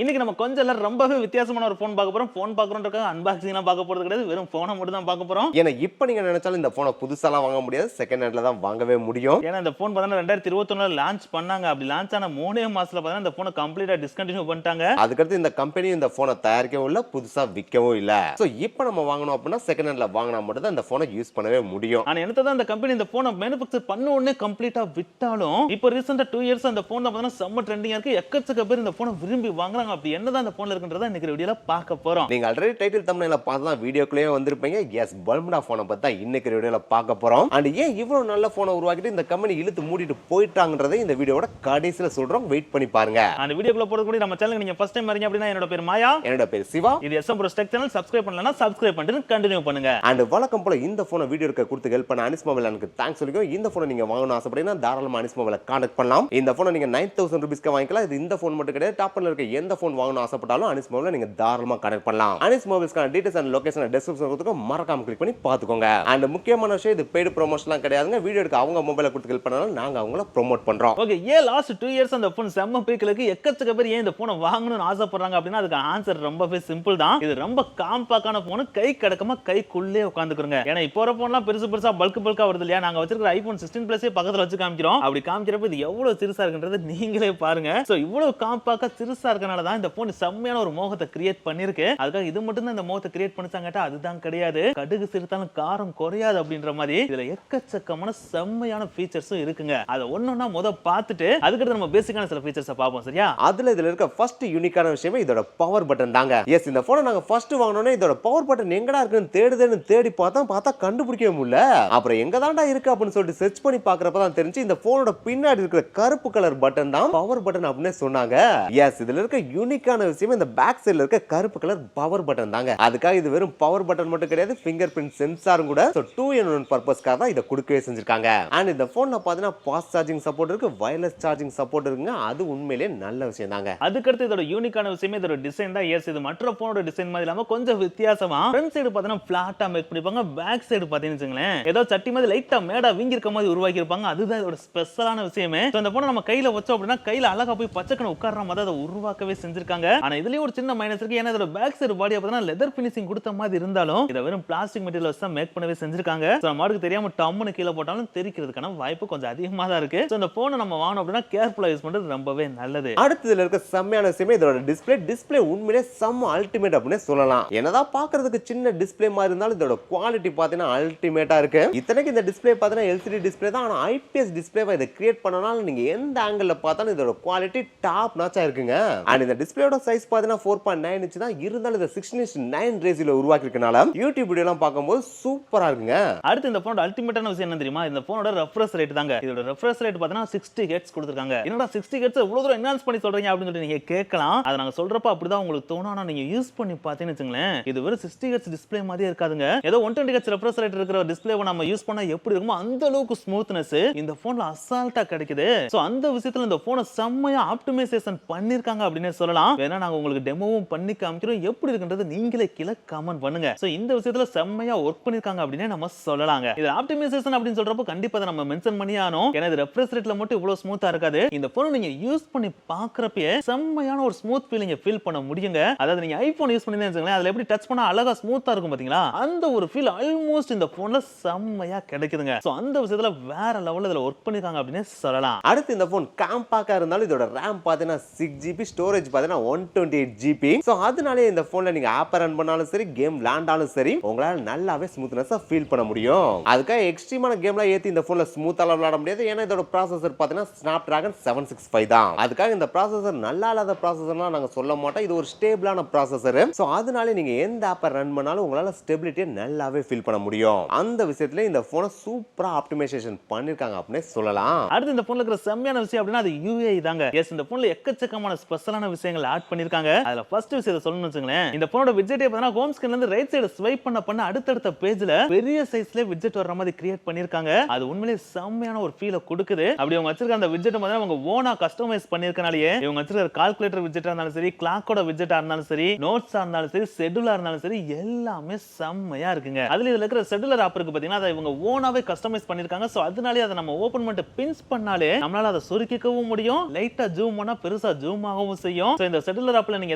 இன்னைக்கு நம்ம கொஞ்சம் எல்லாம் ரொம்பவே வித்தியாசமான ஒரு ஃபோன் பார்க்க போறோம். ஃபோன் பார்க்கறோம்ன்றதுக்காக அன்பாக்சிங்லாம் பார்க்க போறது கிடையாது. வெறும் ஃபோனை மட்டும் தான் பார்க்க போறோம். ஏன்னா இப்ப நீங்க நினைச்சாலும் இந்த போனை புதுசாலாம் வாங்க முடியாது, செகண்ட் ஹேண்ட்ல தான் வாங்கவே முடியும். ஏன்னா இந்த ஃபோன் பார்த்தா 2021 லான்ச் பண்ணாங்க. அப்படி லான்ச் ஆன 3 மாசத்துல பார்த்தா இந்த ஃபோனை கம்ப்ளீட்டா டிஸ்கண்டினியூ பண்ணிட்டாங்க. அதுக்கடுத்து இந்த கம்பெனி இந்த போனை தயாரிக்கவும் இல்ல, புதுசா விற்கவும் இல்ல. சோ இப்போ நம்ம வாங்கணும் அப்படின்னா செகண்ட் ஹேண்ட்ல வாங்கினா மட்டும் தான் இந்த போனை யூஸ் பண்ணவே முடியும். ஆனா என்னதான் இந்த கம்பெனி இந்த போனை மேனுஃபேக்சர் பண்ண உடனே கம்ப்ளீட்டா வித்தாலும் இப்போ ரீசெண்டா 2 இயர்ஸ் அந்த போன் பார்த்தா செம்ம ட்ரெண்டிங்கா இருக்கு. எக்கச்சக்க பேர் இந்த போனை விரும்பி வாங்குறாங்க. அப்படி என்னதான் இந்த போன்ல இருக்குன்றத இன்னைக்கு வீடியோல பார்க்க போறோம். நீங்க ஆல்ரெடி டைட்டில் தம்ப்நெயில பார்த்து தான் வீடியோக்குள்ளேயே வந்திருப்பீங்க. எஸ், பல்முடா போனை பத்தி தான் இன்னைக்கு வீடியோல பார்க்க போறோம். அண்ட் ஏன் இவ்வளவு நல்ல போனை உருவாக்கிட்டு இந்த கம்பெனி இழுத்து மூடிட்டு போயிட்டாங்கன்றதை இந்த வீடியோவோட கடைசியில சொல்றோம். வெயிட் பண்ணி பாருங்க. அந்த வீடியோக்குள்ள போறது கூட நம்ம சேனலுக்கு நீங்க ஃபர்ஸ்ட் டைம் வரீங்க அப்படின்னா என்னோட பேர் மாயா, என்னோட பேர் சிவா. இது SM pro tech channel. Subscribe பண்ணலனா சப்ஸ்கிரைப் பண்ணிட்டு கண்டினியூ பண்ணுங்க. அண்ட் வழக்கம் போல இந்த போனை வீடியோ எடுக்க கொடுத்து ஹெல்ப் பண்ண அனிஸ் மொபைல் எனக்கு தேங்க்ஸ் சொல்லிக்கோ. இந்த போனை நீங்க வாங்கணும் ஆசைப்பட்டீங்கன்னா தாராளமா அனிஸ் மொபைலை கான்டாக்ட் பண்ணலாம். இந்த போனை நீங்க 9000 ரூபீஸ்க்கு வாங்கிக்கலாம். இது இந்த போன் மட்டும் கிடையாது, டாப்ல இருக்க எந்த போன் வாங்கணும் ஆசைப்பட்டாலும் அனிஸ் மொபைலை நீங்க தாராளமா கான்டாக்ட் பண்ணலாம். அனிஸ் மொபைல்ஸ்க்கான டீடைல்ஸ் அண்ட் லொகேஷன் டிஸ்கிரிப்ஷன் கொடுத்துக்கோ, மறக்காம கிளிக் பண்ணி பாத்துக்கோங்க. அண்ட் முக்கியமான விஷயம், இது பெய்டு ப்ரொமோஷன்லாம் கிடையாதுங்க. வீடியோ எடுக்க அவங்க மொபைலை கொடுத்து ஹெல்ப் பண்ணாலும் நாங்க அவங்கள ப்ரோமோட் பண்றோம். ஓகே, ஏன் லாஸ்ட் 2 இயர்ஸ் அந்த போன் செம்ம பீக்களுக்கு எக்கச்சக்க பேர் ஏன் இந்த போனை வாங்கணும்னு ஆசைப்படுறாங்க அப்படின்னா அதுக்கு ஆன்சர் ரொம்பவே சிம்பிள் தான். இது ரொம்ப காம்பாக்டான போன், கை கடக்கமா கைக்குள்ளே உட்காந்துக்குறங்க. ஏன்னா இப்போ வர போன்லாம் பெருசா பல்கா வருது இல்லையா? நாங்க வச்சிருக்கிற ஐபோன் 16 பிளஸ் பக்கத்துல வச்சு காமிக்கிறோம். அப்படி காமிக்கிறப்ப இது எவ்வளவு சிறுசா இருக்குன்றது நீங்களே பாருங்க. சோ இவ்வளவு காம்பாக்டா சிறுசா இருக்கனால தான் இந்த போன் செம்மையான ஒரு மோகத்தை கிரியேட் பண்ணிருக்கு. அதுக்காக இது மட்டும் தான் இந்த மோகத்தை கிரியேட் பண்ணிச்சாங்கட்டா அதுதான் கிடையாது. கடுகு சிறுத்தாலும் காரம் குறையாது அப்படின்ற மாதிரி இதுல எக்கச்சக்கமான செம்மையான ஃபீச்சர்ஸும் இருக்குங்க. அதை ஒன்னொன்னா பார்த்துட்டு அதுக்கடுத்து நம்ம பேசிக்கான சில ஃபீச்சர்ஸை பார்ப்போம். சரியா? இதுல இருக்க ஃபர்ஸ்ட் யூனிக்கான விஷயமே இதோட பவர் பட்டன் தாங்க. எஸ், இந்த போனை நாங்க ஃபர்ஸ்ட் வாங்குனோனே இதோட பவர் பட்டன் எங்கடா இருக்குன்னு தேடி பார்த்தா கண்டுபிடிக்கவே முடியல. அப்புறம் எங்க தான்டா இருக்கு அப்படின்னு சொல்லிட்டு சர்ச் பண்ணி பார்க்கறப்ப தான் தெரிஞ்சு இந்த போனோட பின்னாடி இருக்கிற கருப்பு கலர் பட்டன் தான் பவர் பட்டன் அப்படின்னு சொன்னாங்க. எஸ், இதுல இருக்க யூனிக்கான விஷயம் இந்த பேக் சைடுல இருக்க கருப்பு கலர் பவர் பட்டன் தாங்க. அதுக்காக இது வெறும் பவர் பட்டன் மட்டும் கிடையாது, ஃபிங்கர் பிரிண்ட் சென்சாரும் கூட. சோ 2-in-1 பர்பஸ்க்காக தான் இத கொடுக்கவே செஞ்சிருக்காங்க. அண்ட் இந்த போன்ல பாத்தீங்கன்னா ஃபாஸ்ட் சார்ஜிங் சப்போர்ட் இருக்கு, வயர்லெஸ் சார்ஜிங் சப்போர்ட் இருக்குங்க. அது உண்மையிலேயே நல்ல விஷயம் தாங்க. அதுக்கடுத்து இதோட யூனிக்கான விஷயமே இதோட டிசைன் தான். எஸ், இது மற்ற போனோட டிசைன் மாதிரி இல்லாம கொஞ்சம் வித்தியாசமா ஃப்ரண்ட் சைடு பாத்தீங்கன்னா ஃபிளாட்டா மேக் பண்ணிருப்பாங்க. பேக் சைடு பாத்தீங்கன்னு வச்சுங்களேன் ஏதோ சட்டி மாதிரி லைட்டா மேடா வீங்கி இருக்க மாதிரி உருவாக்கி இருப்பாங்க. அதுதான் இதோட ஸ்பெஷலான விஷயமே. சோ இந்த போனை நம்ம கையில வச்சோம் அப்படின்னா கையில அழகா போய் பச்சைக்கன உட்கார்ற மாதிரி அதை உருவாக்கவே செஞ்சிருக்காங்க. ஆனா இதுலயும் ஒரு சின்ன மைனஸ் இருக்கு. ஏன்னா இதோட பேக் சைடு பாடி பார்த்தா லெதர் ஃபினிஷிங் கொடுத்த மாதிரி இருந்தாலும் இத வெறும் பிளாஸ்டிக் மெட்டீரியல் வச்சு மேக் பண்ணவே செஞ்சிருக்காங்க. சோ நமக்கு தெரியாம டம்முன்னு கீழ போட்டாலும் தெரிக்கிறதுக்கான வாய்ப்பு கொஞ்சம் அதிகமா தான் இருக்கு. சோ இந்த போனை நம்ம வாங்கணும் அப்படின்னா கேர்ஃபுல்லா யூஸ் பண்றது ரொம்பவே நல்லது. அடுத்ததுல இருக்க செம்மையான விஷயமே இதோட டிஸ்ப்ளே உண்மையிலே செம்ம அல்டிமேட் அப்படின்னு சொல்லலாம். என்னதான் பாக்குறதுக்கு சின்ன டிஸ்ப்ளே மாதிரி இருந்தாலும் இதோட குவாலிட்டி பாத்தீங்கன்னா அல்டிமேட்டா இருக்கு. இத்தனைக்கு இந்த டிஸ்ப்ளே பாத்தீங்கன்னா LCD டிஸ்ப்ளே தான், ஆனா IPS டிஸ்ப்ளேவா இதை கிரியேட் பண்ணனால நீங்க எந்த ஆங்கிள் பார்த்தாலும் இதோட குவாலிட்டி டாப் நாச்சா இருக்குங்க. அண்ட் இந்த டிஸ்ப்ளேயோட சைஸ் பாத்தீங்கன்னா 4.9 இன்ச் தான், இருந்தாலும் இத 16:9 ரேஷியோல உருவாக்கி இருக்கனால யூடியூப் வீடியோ எல்லாம் பார்க்கும்போது சூப்பரா இருக்குங்க. அடுத்து இந்த போனோட அல்டிமேட்டான விஷயம் என்ன தெரியுமா? இந்த போனோட ரெஃப்ரெஷ் ரேட் தாங்க. இதோட ரெஃப்ரெஷ் ரேட் பாத்தீங்கன்னா 60 ஹெர்ட்ஸ் கொடுத்திருக்காங்க. என்னடா 60 ஹெர்ட்ஸ் இவ்வளவு தூரம் என்ஹான்ஸ் பண்ணி சொல்றீங்க அப்படின்னு சொல்லி நீங்க கேட்கலாம். அத நாங்க சொல்றப்ப அப்படிதான் உங்களுக்கு தோணும். ஆனா நீங்க யூஸ் பண்ணி பார்த்தீங்கன்னு வச்சுங்களேன் இது வெறும் 60 ஹெர்ட்ஸ் டிஸ்ப்ளே மாதிரியே இருக்காதுங்க. ஏதோ 120 ஹெர்ட்ஸ் ரெஃப்ரெஷ் ரேட் இருக்கிற டிஸ்ப்ளேவை நம்ம யூஸ் பண்ணா எப்படி இருக்குமோ அந்த அளவுக்கு ஸ்மூத்னஸ் இந்த போன்ல அசால்ட்டா கிடைக்குது. சோ அந்த விஷயத்துல இந்த போனை செம்மையா ஆப்டிமைசேஷன் பண்ணிருக்காங்க அப்படினே சொல்லலாம். வேணா நாங்க உங்களுக்கு டெமோவும் பண்ணி காமிக்கிறோம், எப்படி இருக்குன்றது நீங்களே கீழ கமெண்ட் பண்ணுங்க. சோ இந்த விஷயத்துல செம்மையா வொர்க் பண்ணிருக்காங்க அப்படினே நம்ம சொல்லலாங்க. இது ஆப்டிமைசேஷன் அப்படினு சொல்றப்ப கண்டிப்பா அத நம்ம மென்ஷன் பண்ணி ஆனோம். ஏன்னா இது ரெஃப்ரெஷ் ரேட்ல மட்டும் இவ்வளவு ஸ்மூத்தா இருக்காது. இந்த போனை நீங்க யூஸ் பண்ணி பார்க்கறப்பயே செம்மையான ஒரு ஸ்மூத் ஃபீலிங்கை ஃபீல் பண்ண முடியுங்க. அதாவது நீங்க ஐபோன் யூஸ் பண்ணி வச்சுங்களேன் அதுல எப்படி டச் பண்ணா அழகா ஸ்மூத்தா இருக்கும் பாத்தீங்களா, அந்த ஒரு ஃபீல் ஆல்மோஸ்ட் இந்த போன்ல செம்மையா கிடைக்குதுங்க. சோ அந்த விஷயத்துல வேற லெவல்ல இதுல வொர்க் பண்ணிருக்காங்க அப்படினே சொல்லலாம். அடுத்து இந்த போன் காம்பாக்டா இருந்தாலும் இதோட RAM பாத்தீங்கன்னா 6GB, ஸ்டோரேஜ் பாத்தீங்கன்னா 128GB. சோ அதனாலே இந்த போன்ல நீங்க ஆப் ரன் பண்ணாலும் சரி, கேம் விளையாண்டாலும் சரி உங்களால நல்லாவே ஸ்மூத்னஸா ஃபீல் பண்ண முடியும். அதுக்காக எக்ஸ்ட்ரீமான கேம்லாம் ஏத்தி இந்த போன்ல ஸ்மூத்தா விளையாட முடியாது. ஏன்னா இதோட ப்ராசஸர் பாத்தீங்கன்னா Snapdragon 765 தான். அதுக்காக இந்த ப்ராசஸர் நல்லா இல்லாத ப்ராசஸர்லாம் நாங்க சொல்ல மாட்டோம். இது ஒரு ஸ்டேபிளான ப்ராசஸர். சோ அதனால நீங்க எந்த ஆப்பை ரன் பண்ணாலும் உங்களால ஸ்டெபிலிட்டியை நல்லாவே ஃபீல் பண்ண முடியும். அந்த விஷயத்துல இந்த போனை சூப்பரா ஆப்டிமைசேஷன் பண்ணிருக்காங்க அப்படினே சொல்லலாம். அடுத்து இந்த போன்ல இருக்கிற செம்மையான விஷயம் அப்படினா அது UI தாங்க. எஸ், இந்த போன்ல எக்கச்சக்கமான ஸ்பெஷலான விஷயங்கள் ஆட் பண்ணிருக்காங்க. அதுல ஃபர்ஸ்ட் விஷயத்தை சொல்லணும்னு வச்சுங்களேன், இந்த போனோட விட்ஜெட்டே பார்த்தா ஹோம் ஸ்கிரீன்ல இருந்து ரைட் சைடு ஸ்வைப் பண்ண அடுத்தடுத்த பேஜ்ல பெரிய சைஸ்ல விட்ஜெட் வர்ற மாதிரி கிரியேட் பண்ணிருக்காங்க. அது உண்மையிலேயே செம்மையான ஒரு ஃபீலை கொடுக்குது. அப்படி அவங்க வச்சிருக்க அந்த விட்ஜெட் மாதிரி அவங்க ஓனா கஸ்டமைஸ் பண்ணிருக்கனாலயே இவங்க வச்சிருக்க கால்குலேட்டர் விட்ஜெட்டா இருந்தாலும் சரி, கிளாக்கோட விட்ஜெட்டா இருந்தாலும் சரி, நோட்ஸா இருந்தாலும் சரி, ஷெட்யூலா இருந்தாலும் சரி, எல்லாமே செம்மையா இருக்குங்க. அதுல இதுல இருக்கிற ஷெட்யூலர் ஆப் இருக்கு பாத்தீங்கன்னா அதை இவங்க ஓனாவே கஸ்டமைஸ் பண்ணிருக்காங்க. சோ அதனாலே அதை நம்ம ஓபன் பண்ணிட்டு பின்ஸ் பண்ணாலே நம்மளால அதை சுருக்கிக்கவும் முடியும். லைட்டா ஜூம் பண்ணா பெருசா ஜூம் ஆகவும் செய்யும். முடியும். சோ இந்த செல்லுலர் ஆப்ல நீங்க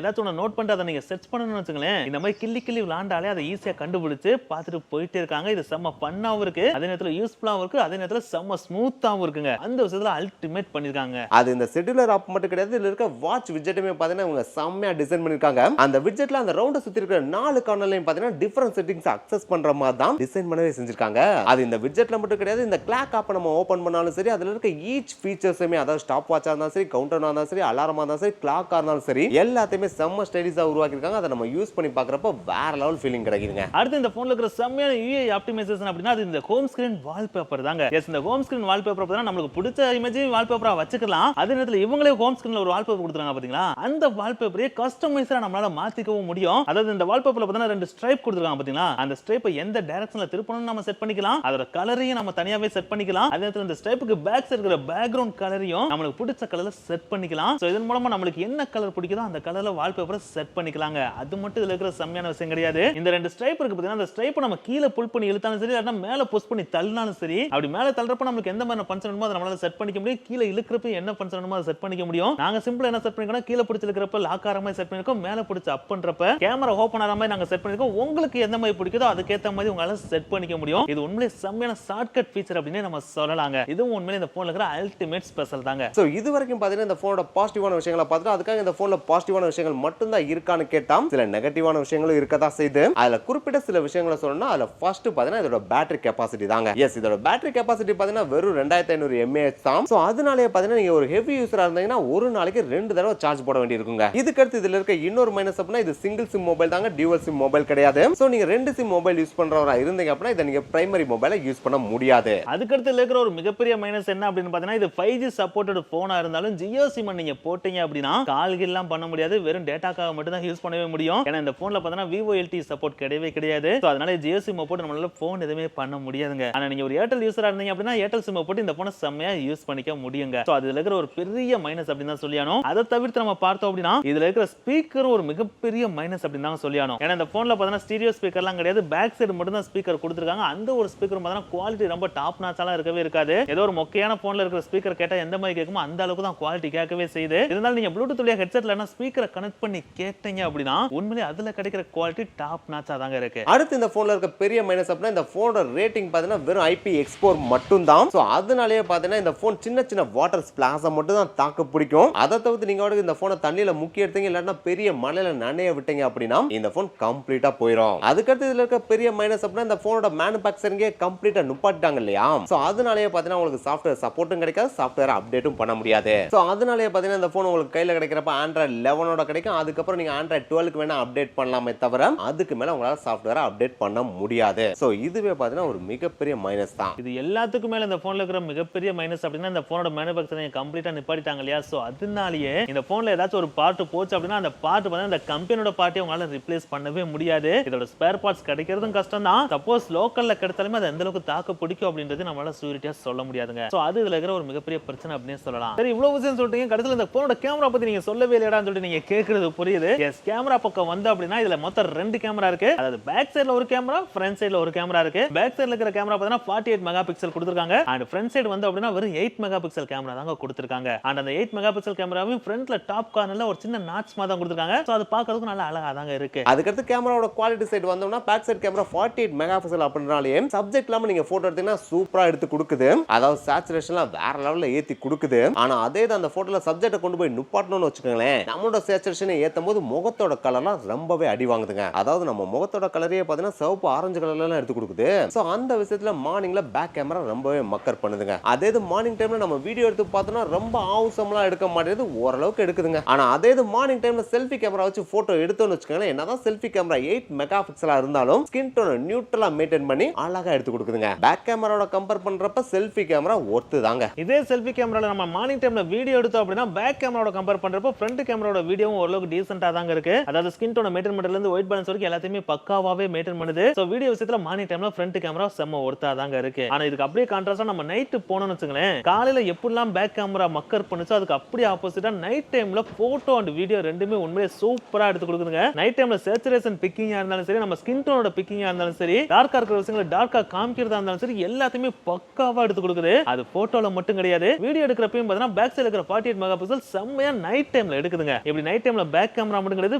ஏதாச்சும் ஒன்னு நோட் பண்ணிட்டு அதை நீங்க சர்ச் பண்ணணும்னு வச்சுங்களேன், இந்த மாதிரி கிள்ளி விளையாண்டாலே அதை ஈஸியா கண்டுபிடிச்சு பார்த்துட்டு போயிட்டே இருக்காங்க. இது செம்ம ஃபன்னாவும் இருக்கு, அதே நேரத்துல யூஸ்ஃபுல்லாவும் இருக்கு, அதே நேரத்துல செம்ம ஸ்மூத்தாவும் இருக்குங்க. அந்த விஷயத்துல அல்டிமேட் பண்ணிருக்காங்க. அது இந்த செல்லுலர் ஆப் மட்டும் கிடையாது, இதுல இருக்க வாட்ச் விட்ஜெட்டுமே பாத்தீங்கன்னா இவங்க செம்மையா டிசைன் பண்ணிருக்காங்க. அந்த விட்ஜெட்ல அந்த ரவுண்ட சுத்தி இருக்கிற 4 கார்னர்லயும் பாத்தீங்கன்னா டிஃபரண்ட் செட்டிங்ஸ் அக்சஸ் பண்ற மாதிரி தான் டிசைன் பண்ணவே செஞ்சிருக்காங்க. அது இந்த விட்ஜெட்ல மட்டும் கிடையாது, இந்த கிளாக் ஆப் நம்ம ஓபன் பண்ணாலும் சரி, அதுல இருக்க ஈச் ஃபீச்சர்ஸுமே, அதாவது ஸ்டாப் வாட்சா இருந்தாலும் சரி, கவுண்டரா இருந்தாலும் சரி, அலாரமா இருந்தாலும் சரி, கிளாக்கா இருந்தாலும் சரி, எல்லாத்தையுமே செம்ம ஸ்டைலிஷா உருவாக்கிருக்காங்க. அதை நம்ம யூஸ் பண்ணி பாக்குறப்ப வேற லெவல் ஃபீலிங் கிடைக்குதுங்க. அடுத்து இந்த போன்ல இருக்கிற செம்மையான UI ஆப்டிமைசேஷன் அப்படினா அது இந்த ஹோம் ஸ்கிரீன் வால்பேப்பர் தாங்க. எஸ், இந்த ஹோம் ஸ்கிரீன் வால்பேப்பர் பார்த்தா நமக்கு பிடிச்ச இமேஜையும் வால்பேப்பரா வச்சுக்கலாம். அதே நேரத்துல இவங்களே ஹோம் ஸ்கிரீன்ல ஒரு வால்பேப்பர் கொடுத்துறாங்க பாத்தீங்களா, அந்த வால்பேப்பரை கஸ்டமைஸரா நம்மளால மாத்திக்கவும் முடியும். அதாவது இந்த வால்பேப்பர்ல பார்த்தா 2 ஸ்ட்ரைப் கொடுத்துருக்காங்க பாத்தீங்களா, அந்த ஸ்ட்ரைப்பை எந்த டைரக்ஷன்ல திருப்பணும்னு நம்ம செட் பண்ணிக்கலாம், அதோட கலரையும் நம்ம தனியாவே செட் பண்ணிக்கலாம். அதே நேரத்துல இந்த ஸ்ட்ரைப்புக்கு பேக் சைடு இருக்கிற பேக்ரவுண்ட் கலரையும் நமக்கு பிடிச்ச கலர்ல செட் பண்ணிக்கலாம். சோ இதன் மூலமா நமக்கு என்ன கலர் பிடிக்குதோ அந்த கலர்ல வால்பேப்பரை செட் பண்ணிக்கலாங்க. அது மட்டும் இதுல இருக்கிற செம்மையான விஷயம் கிடையாது, இந்த 2 ஸ்ட்ரைப் இருக்கு பாத்தீங்கன்னா, அந்த ஸ்ட்ரைப்பை நம்ம கீழ புல் பண்ணி இழுத்தாலும் சரி, இல்லனா மேல புஷ் பண்ணி தள்ளினாலும் சரி, அப்படி மேல தள்ளறப்ப நமக்கு எந்த மாதிரி ஃபங்க்ஷன் வேணுமோ அதை நம்மளால செட் பண்ணிக்க முடியும். கீழ இழுக்கிறப்ப என்ன ஃபங்க்ஷன் வேணுமோ அதை செட் பண்ணிக்க முடியும். நாங்க சிம்பிளா என்ன செட் பண்ணிருக்கோம், கீழ பிடிச்சு இழுக்கிறப்ப லாக் ஆற மாதிரி செட் பண்ணிருக்கோம், மேல பிடிச்சு அப் பண்றப்ப கேமரா ஓபன் ஆற மாதிரி நாங்க செட் பண்ணிருக்கோம். உங்களுக்கு எந்த மாதிரி பிடிக்குதோ அதுக்கு ஏத்த மாதிரி உங்களால செட் பண்ணிக்க முடியும். இது உண்மையிலேயே செம்மையான ஷார்ட்கட் ஃபீச்சர் அப்படினே நம்ம சொல்லலாங்க. இதுவும் உண்மையிலேயே இந்த போன்ல இருக்கிற அல்டிமேட் ஸ்பெஷல் தாங்க. சோ இது வரைக்கும் பாத்தீங்கன்னா இந்த போனோட பாசிட்டிவான விஷயங்களை பார்த்துட்டு, அதுக்காக இந்த போன்ல பாசிட்டிவான விஷயங்கள் மட்டும் தான் இருக்கான்னு கேட்டா சில நெகட்டிவான விஷயங்களும் இருக்கதா செய்யுது. அதுல குறிப்பிட்ட சில விஷயங்களை சொல்லணும்னா, அதுல ஃபர்ஸ்ட் பாத்தீங்கன்னா இதோட பேட்டரி கெபாசிட்டி தாங்க. எஸ், இதோட பேட்டரி கெபாசிட்டி பாத்தீங்கன்னா வெறும் 2500 mAh தான். சோ அதனாலே பாத்தீங்கன்னா நீங்க ஒரு ஹெவி யூசரா இருந்தீங்கன்னா ஒரு நாளைக்கு 2 தடவை சார்ஜ் போட வேண்டியிருக்குங்க. இதுக்கு அடுத்து இதுல இருக்க இன்னொரு மைனஸ் அப்படின்னா, இது சிங்கிள் சிம் மொபைல் தாங்க, டியூவல் சிம் மொபைல் கிடையாது. சோ நீங்க 2 சிம் மொபைல் யூஸ் பண்றவரா இருந்தீங்க அப்படின்னா இதை நீங்க பிரைமரி மொபைலை யூஸ் பண்ண முடியாது. அதுக்கு அடுத்து இருக்கிற ஒரு மிகப்பெரிய மைனஸ் என்ன அப்படின்னு பாத்தீங்கன்னா, இது 5G சப்போர்ட்டட் போனா இருந்தாலும் ஜியோ சிம் நீங்க போட்டீங்க அப்படின்னா கால்கெல்லாம் பண்ண முடியாது, வெறும் டேட்டாக்காக மட்டும் தான் யூஸ் பண்ணவே முடியும். ஏன்னா இந்த போன்ல பாத்தீங்கன்னா VoLTE சப்போர்ட் கிடையவே கிடையாது. சோ அதனால ஜியோ சிம் போட்டு நம்மளால போன் எதுவுமே பண்ண முடியாதுங்க. ஆனா நீங்க ஒரு ஏர்டெல் யூசரா இருந்தீங்க அப்படின்னா ஏர்டெல் சிம் போட்டு இந்த போனை செம்மையா யூஸ் பண்ணிக்க முடியுங்க. சோ அதுல இருக்கிற ஒரு பெரிய மைனஸ் அப்படின்னு தான் சொல்லியானோம். அதை தவிர்த்து நம்ம பார்த்தோம் அப்படின்னா இதுல இருக்கிற ஸ்பீக்கரும் ஒரு மிகப்பெரிய மைனஸ் அப்படின்னு தான் சொல்லியானோம். ஏன்னா இந்த போன்ல பாத்தீங்கன்னா ஸ்டீரியோ ஸ்பீக்கர்லாம் கிடையாது, பேக் சைடு மட்டும் தான் ஸ்பீக்கர் கொடுத்திருக்காங்க. அந்த ஒரு ஸ்பீக்கர் பாத்தீங்கன்னா குவாலிட்டி ரொம்ப டாப் நாச்சாலாம் இருக்கவே இருக்காது. ஏதோ ஒரு மொக்கையான போன்ல இருக்கிற ஸ்பீக்கர் கேட்டா எந்த மாதிரி கேட்குமோ அந்த அளவுக்கு தான் குவாலிட்டி கேட்கவே செய்யுது. இருந்தாலும் நீங்க ப்ளூடூத் வழியா ஹெட்செட்ல ஸ்பீக்கரை கனெக்ட் பண்ணி கேட்டீங்க அப்படின்னா உண்மையிலேயே அதுல கிடைக்கிற குவாலிட்டி டாப் நாச்சா தாங்க இருக்கு. அடுத்து இந்த போன்ல இருக்க பெரிய மைனஸ் அப்படின்னா, இந்த போனோட ரேட்டிங் பாத்தீங்கன்னா வெறும் IPX4 மட்டும் தான். சோ அதனாலேயே பாத்தீங்கன்னா இந்த போன் சின்ன சின்ன வாட்டர் ஸ்பிளாஷ மட்டும் தான் தாக்கு பிடிக்கும். அதை தவிர்த்து நீங்க இந்த போனை தண்ணியில முக்கி எடுத்தீங்க இல்லன்னா பெரிய மலையில நனைய விட்டீங்க அப்படின்னா இந்த போன் கம்ப்ளீட்டா போயிடும். அதுக்கடுத்து இதுல இருக்க பெரிய மைனஸ் அப்படின்னா, இந்த போனோட மேனுஃபேக்சரிங்கே கம்ப்ளீட்டா நிப்பாட்டிட்டாங்க இல்லையா. சோ அதனாலேயே பாத்தீங்கன்னா உங்களுக்கு சாஃப்ட்வேர் சப்போர்ட்டும் கிடைக்காது, சாஃப்ட்வேர் அப்டேட்டும் பண்ண முடியாது. சோ அதனாலேயே பாத்தீங்கன்னா இந்த போன் உங்களுக்கு கையில கிடைக்கிறப்ப Android 11 கிடைக்கும். அதுக்கப்புறம் நீங்க Android 12 வேணா அப்டேட் பண்ணலாமே தவிர அதுக்கு மேல உங்களால சாஃப்ட்வேரை அப்டேட் பண்ண முடியாது. சோ இதுவே பாத்தீங்கன்னா ஒரு மிகப்பெரிய மைனஸ் தான். இது எல்லாத்துக்கும் மேல இந்த போன்ல இருக்கிற மிகப்பெரிய மைனஸ் அப்படின்னா இந்த போனோட மேனுஃபேக்சரிங் கம்ப்ளீட்டா நிப்பாட்டிட்டாங்க இல்லையா. சோ அதனாலேயே இந்த போன்ல ஏதாச்சும் ஒரு பார்ட் போச்சு அப்படின்னா அந்த பார்ட் பார்த்தா இந்த கம்பெனியோட பார்ட்டியை உங்களால ரிப்ளேஸ் பண்ணவே முடியாது. இதோட ஸ்பேர் பார்ட்ஸ் கிடைக்கிறதும் கஷ்டம் தான். சப்போஸ் லோக்கல்ல கிடைச்சாலுமே அது எந்த அளவுக்கு தாக்கு பிடிக்கும் அப்படின்றது நம்மளால சூரிட்டியா சொல்ல முடியாதுங்க. சோ அது இதுல இருக்கிற ஒரு மிகப்பெரிய பிரச்சனை அப்படின்னு சொல்லலாம். சரி, இவ்வளவு விஷயம் சொல்லிட்டீங்க, கடைசியில் இந்த போனோட கேமரா பத்தி நீங்க சொல்லவே இல்லையான்னு சொல்லிட்டு நீங்க கேட்கறது புரியுது. எஸ், கேமரா பக்கம் வந்து அப்படின்னா இதுல மொத்தம் 2 கேமரா இருக்கு. அதாவது பேக் சைடுல ஒரு கேமரா, ஃப்ரண்ட் சைடுல ஒரு கேமரா இருக்கு. பேக் சைடுல இருக்கிற கேமரா பார்த்தீங்கன்னா 48 மெகா பிக்சல் கொடுத்திருக்காங்க. அண்ட் ஃப்ரண்ட் சைடு வந்து அப்படின்னா வெறும் 8 மெகா பிக்சல் கேமரா தாங்க கொடுத்திருக்காங்க. அண்ட் அந்த 8 மெகா பிக்சல் கேமராவும் ஃப்ரண்ட்ல டாப் கார்னர்ல ஒரு சின்ன நாட்ச் மாதிரி தான் கொடுத்திருக்காங்க. சோ அது பார்க்கிறதுக்கு நல்ல அழகா தாங்க இருக்கு. அதுக்கடுத்து கேமராவோட குவாலிட்டி சைடு வந்தோம்னா back side camera 48 mega pixel அப்படினாலே சப்ஜெக்ட் இல்லாம நீங்க போட்டோ எடுத்தீங்கன்னா சூப்பரா எடுத்து கொடுக்குது. அதாவது சேச்சுரேஷன்லாம் வேற லெவல்ல ஏத்தி கொடுக்குது. ஆனா அதே தான் அந்த போட்டோல சப்ஜெக்ட்டை கொண்டு போய் நிப்பாட்டணும்னு வச்சுக்கோங்களேன், நம்மளோட சேச்சுரேஷனை ஏத்தும் போது முகத்தோட கலர்லாம் ரொம்பவே அடி வாங்குதுங்க. அதாவது நம்ம முகத்தோட கலரையே பாத்தீங்கன்னா சிவப்பு ஆரஞ்சு கலர்ல எடுத்து கொடுக்குது. சோ அந்த விஷயத்துல மார்னிங்ல பேக் கேமரா ரொம்பவே மக்கர் பண்ணுதுங்க. அதே இது மார்னிங் டைம்ல நம்ம வீடியோ எடுத்து பார்த்தோம்னா ரொம்ப ஆவுசம்லாம் எடுக்க மாட்டேங்குது, ஓரளவுக்கு எடுக்குதுங்க. ஆனா அதே இது மார்னிங் டைம்ல செல்ஃபி கேமரா வச்சு போட்டோ எடுத்தோம்னு வச்சுக்கோங்களேன், என்னதான் செல்ஃபி கேமரா 8 மெகா பிக்சலா இருந்தாலும் ஸ்கின் டோனை நியூட்ரலா மெயின்டைன் பண்ணி அழகா எடுத்து கொடுக்குதுங்க. பேக் கேமராவோட கம்பேர் பண்றப்ப செல்ஃபி கேமரா ஒர்த்து தாங்க. இதே செல்ஃபி கேமரால நம்ம மார்னிங் டைம்ல வீடியோ எடுத்தோம் அப்படின்னா பேக் கேமராவோட கம்பேர் பண்றப்ப ஃப்ரண்ட் கேமராவோட வீடியோவும் ஓரளவுக்கு டீசென்ட்டா தாங்க இருக்கு. அதாவது ஸ்கின் டோனை மெயின்டைன் பண்றதுல இருந்து ஒயிட் பேலன்ஸ் வரைக்கும் எல்லாத்தையுமே பக்காவாவே மெயின்டைன் பண்ணுது. சோ வீடியோ விஷயத்துல மார்னிங் டைம்ல ஃப்ரண்ட் கேமரா செம்ம ஒர்த்தா தாங்க இருக்கு. ஆனா இதுக்கு அப்படியே கான்ட்ராஸ்டா நம்ம நைட் போனோம்னு வச்சுங்களேன், காலையில எப்படிலாம் பேக் கேமரா மக்கர் பண்ணுச்சோ அதுக்கு அப்படியே ஆப்போசிட்டா நைட் டைம்ல போட்டோ அண்ட் வீடியோ ரெண்டுமே உண்மையிலே சூப்பரா எடுத்து கொடுக்குதுங்க. நைட் டைம்ல சேச்சுரேஷன் பிக்கிங்கா இருந்தாலும் சரி, நம்ம ஸ்கின் டோனோட பிக்கிங்கா இருந்தாலும் சரி, டார்க்கா இருக்கிற விஷயங்களை டார்க்கா காமிக்கிறதா இருந்தாலும் சரி, எல்லாத்தையுமே பக்காவா எடுத்து கொடுக்குது. அது போட்டோல மட்டும் கிடையாது, வீடியோ எடுக்கிறப்பையும் பார்த்தீங்கன்னா பேக் சைடுல இருக்கிற 48 மெகா பிக்சல் செம்மையா நைட் டைம்ல எடுக்குதுங்க. இப்படி நைட் டைம்ல பேக் கேமரா மட்டும் கிடையாது,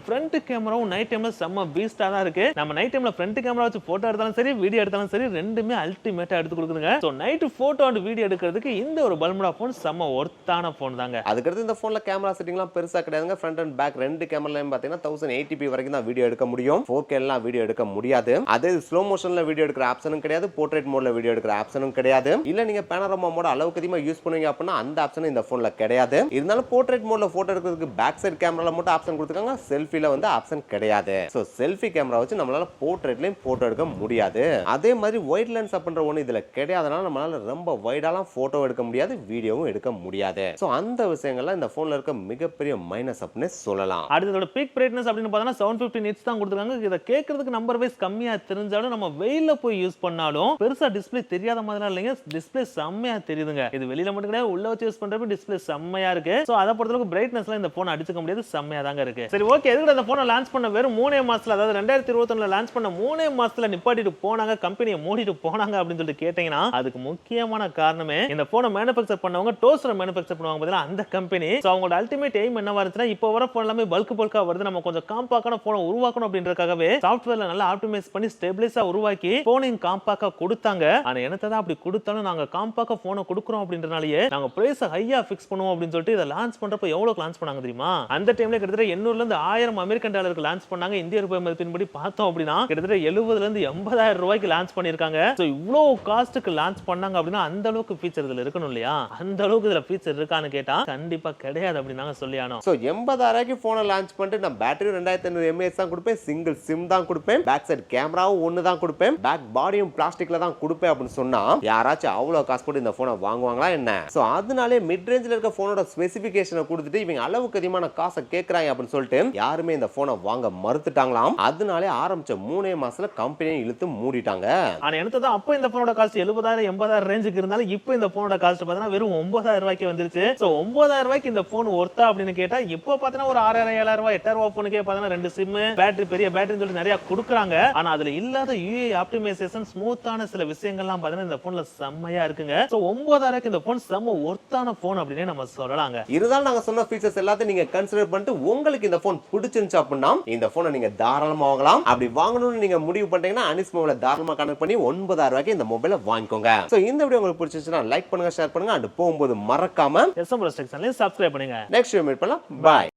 ஃப்ரண்ட் கேமராவும் நைட் டைம்ல செம்ம பீஸ்டா தான் இருக்கு. நம்ம நைட் டைம்ல ஃப்ரண்ட் கேமரா வச்சு போட்டோ எடுத்தாலும் சரி, வீடியோ எடுத்தாலும் சரி, ரெண்டுமே அல்டிமேட்டா எடுத்து கொடுக்குதுங்க. So night photo and video எடுக்கிறதுக்கு இந்த ஒரு பல்முடா போன் செம்ம ஒர்த்தான போன் தாங்க. அதுக்கடுத்து இந்த போன்ல கேமரா செட்டிங்லாம் பெருசா கிடையாதுங்க. ஃப்ரண்ட் அண்ட் பேக் ரெண்டு கேமராலையும் பாத்தீங்கன்னா 1080p வரைக்கும் தான் வீடியோ எடுக்க முடியும். 4K எல்லாம் வீடியோ எடுக்க முடியாது. அதே ஸ்லோ மோஷன்ல வீடியோ எடுக்கிற ஆப்ஷனும் கிடையாது, போர்ட்ரேட் மோட்ல வீடியோ எடுக்கிற ஆப்ஷனும் கிடையாது. இல்ல நீங்க பேனோராமா மோட் அளவுக்கு அதிகமா யூஸ் பண்ணுவீங்க அப்படின்னா அந்த ஆப்ஷன் இந்த போன்ல கிடையாது. இருந்தாலும் போர்ட்ரேட் மோட்ல போட்டோ எடுக்கிறதுக்கு பேக் சைடு கேமரால மட்டும் ஆப்ஷன் கொடுத்துருக்காங்க, செல்ஃபில வந்து ஆப்ஷன் கிடையாது. சோ செல்ஃபி கேமரா வச்சு நம்மளால போர்ட்ரேட்லயும் போட்டோ எடுக்க முடியாது. அதே மாதிரி வைட் லென்ஸ் அப்படின்ற ஒண்ணு இதுல கிடையாதனால நம்மளால ரொம்ப வைடாலாம் போட்டோ எடுக்க முடியாது, வீடியோவும் எடுக்க முடியாது. சோ அந்த விஷயங்கள்லாம் இந்த போன்ல இருக்க மிகப்பெரிய மைனஸ் அப்படின்னு சொல்லலாம். அடுத்ததோட பீக் பிரைட்னஸ் அப்படின்னு பார்த்தா 750 நிட்ஸ் தான் கொடுத்துருக்காங்க. இதை கேட்கறதுக்கு நம்பர் வைஸ் கம்மியா தெரிஞ்சாலும் நம்ம வெயில போய் யூஸ் பண்ணாலும் பெருசா டிஸ்ப்ளே தெரியாத மாதிரி இல்லைங்க, டிஸ்ப்ளே செம்மையா தெரியுதுங்க. இது வெளியில மட்டும் கிடையாது, உள்ள வச்சு யூஸ் பண்றப்ப டிஸ்ப்ளே செம்மையா இருக்கு. சோ அத பொறுத்தளவுக்கு பிரைட்னஸ்ல இந்த போன் அடிச்சுக்க முடியாது, செம்மையா தாங்க இருக்கு. சரி ஓகே, எதுக்கு இந்த போனை லான்ச் பண்ண வெறும் 3 மாசத்துல, அதாவது 2021ல லான்ச் பண்ண 3 மாசத்துல நிப்பாட்டிட்டு போனாங்க, கம்பெனியை மூடிட்டு போனாங்க அப்படின்னு சொல்லிட்டு கேட்டீங்கன்னா அதுக்கு முக்கியமான காரணமே இந்த போனை மேனுஃபேக்சர் பண்ணவங்க டோஸ்டர் மேனுஃபேக்சர் பண்ணுவாங்க பதிலா அந்த கம்பெனி. சோ அவங்களோட அல்டிமேட் எய்ம் என்னவா இருந்துச்சுன்னா, இப்போ வர போன் எல்லாமே பல்கா வருது, நம்ம கொஞ்சம் காம்பாக்டான போனை உருவாக்கணும் அப்படின்றதுக்காகவே சாஃப்ட்வேர்ல நல்லா ஆப்டிமைஸ் பண்ணி ஸ்டெபிலைஸா உருவாக்கி போனையும் காம்பாக்டா கொடுத்தாங்க. ஆனா என்னத்தை தான் அப்படி கொடுத்தாலும் நாங்க காம்பாக்டா போனை கொடுக்குறோம் அப்படின்றனாலயே நாங்க பிரைஸ் ஹையா ஃபிக்ஸ் பண்ணுவோம் அப்படின்னு சொல்லிட்டு இதை லான்ச் பண்றப்ப எவ்வளவு லான்ச் பண்ணாங்க தெரியுமா? அந்த டைம்ல கிட்டத்தட்ட 800 இருந்து 1000 அமெரிக்கன் டாலருக்கு லான்ச் பண்ணாங்க. இந்திய ரூபாய் மதிப்பின்படி பார்த்தோம் அப்படின்னா கிட்டத்தட்ட 70 இருந்து 80,000 ரூபாய்க்கு லான்ச் பண்ணிருக்காங்க. சோ இவ்வளவு காஸ்ட்க்கு லான்ச் பண்ணாங்க அப்படின்னா அந்த அளவுக்கு ஃபீச்சர் இதுல இருக்கணும் இல்லையா? அந்த அளவுக்கு இதுல ஃபீச்சர் இருக்கான்னு கேட்டா கண்டிப்பா கிடையாது அப்படினாங்க சொல்லியானோம். சோ 80,000க்கு போனை லான்ச் பண்ணிட்டு நான் பேட்டரி 2500 mAh தான் கொடுப்பேன், சிங்கிள் சிம் தான் கொடுப்பேன், பேக் சைடு கேமராவும் ஒன்னு தான் கொடுப்பேன், பேக் பாடியும் பிளாஸ்டிக்ல தான் கொடுப்பேன் அப்படின்னு சொன்னா யாராச்சும் அவ்வளவு காசு போட்டு இந்த போனை வாங்குவாங்களா என்ன? சோ அதனாலே மிட் ரேஞ்சில இருக்க போனோட ஸ்பெசிபிகேஷனை கொடுத்துட்டு இவங்க அளவுக்கு அதிகமான காசை கேட்கறாங்க அப்படின்னு சொல்லிட்டு யாருமே இந்த போனை வாங்க மறுத்துட்டாங்களாம். அதனாலே ஆரம்பிச்ச 3 மாசத்துல கம்பெனியை இழுத்து மூடிட்டாங்க. ஆனா எனக்கு தான் அப்போ இந்த போனோட காஸ்ட் 70,000 80,000 ரேஞ்சுக்கு இருந்தாலும் இப்போ இந்த போனோட காஸ்ட் பார்த்தா வெறும் 9,000 ரூபாய்க்கு வந்துருச்சு. சோ 9,000 ரூபாய்க்கு இந்த போன் ஒர்த்தா அப்படின்னு கேட்டா இப்போ பார்த்தா ஒரு 6,000 7,000 ரூபாய் 8,000 ரூபாய் போனுக்கே பார்த்தா 2 சிம், பேட்டரி பெரிய பேட்டரின்னு சொல்லி நிறைய கொடுக்குறாங்க. ஆனா அதுல இல்லாத யூஏ ஆப்டிமைசேஷன் ஸ்மூத்தான சில விஷயங்கள்லாம் பார்த்தா இந்த போன்ல செம்மையா இருக்குங்க. சோ 9,000க்கு இந்த போன் செம்ம ஒர்த்தான போன் அப்படினே நம்ம சொல்லலாங்க. இருந்தாலும் நாங்க சொன்ன ஃபீச்சர்ஸ் எல்லாத்தையும் நீங்க கன்சிடர் பண்ணிட்டு உங்களுக்கு இந்த போன் பிடிச்சிருந்துச்சு அப்படின்னா இந்த போனை நீங்க தாராளமா வாங்கலாம். அப்படி வாங்கணும்னு நீங்க முடிவு பண்ணிட்டீங்கன்னா அனிஸ் மொபைலை தாராளமா கனெக்ட் பண்ணி 9,000 ரூபாய்க்கு இந்த மொபைலை வாங்கிக்கோங்க. சோ இந்த வீடியோ உங்களுக்கு பிடிச்சிருச்சுன்னா லைக் பண்ணுங்க, ஷேர் பண்ணுங்க, அண்ட் போகும்போது மறக்காம எஸ்எம் ப்ரோ செக்ஷன்ல சப்ஸ்கிரைப் பண்ணுங்க. நெக்ஸ்ட் வீடியோ மீட் பண்ணலாம். பை.